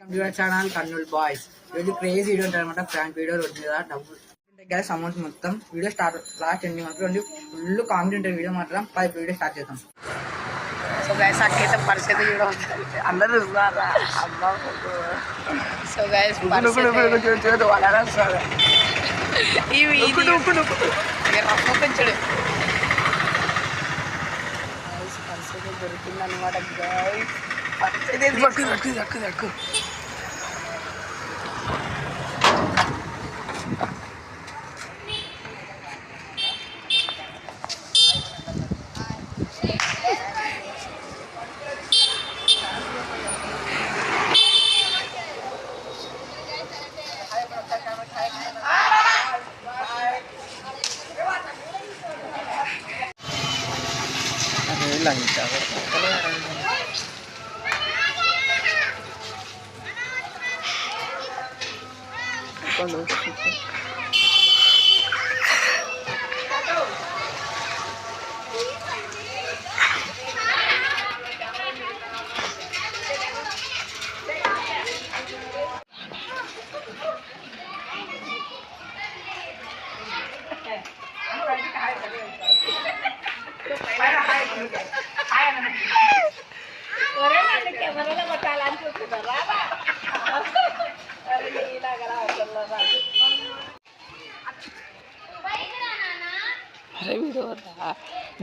Welcome to your channel Kurnool boys. ఈరోజు crazy video ఉంటుంది అనమాట. ఫ్రాంక్ వీడియో రోడ్డు మీద డబ్బులు గ్యాస్ అమౌంట్ మొత్తం వీడియో స్టార్ట్ లాస్ట్ ఎండింగ్ వరకు ఫుల్ కామెడీ ఉంటుంది వీడియో మాత్రం. వీడియో స్టార్ట్ చేద్దాం. సో గైస్ అక్కడైతే పరిస్థితి కూడా అందరూ సో గైస్ పెంచుడు పరిస్థితి దొరికింది అనమాట. గైస్ పరిస్థితి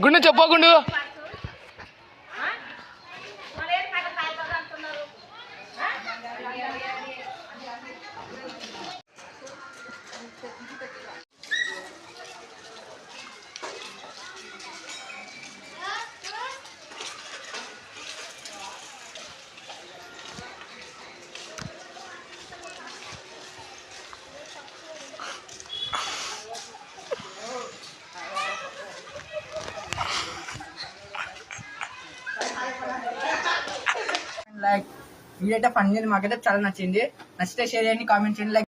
గుండు చెప్పకుండా లైక్ వీడియో అయితే ఫన్ చేయండి. మాకైతే చాలా నచ్చింది. నచ్చితే షేర్ చేయండి, కామెంట్ చేయండి.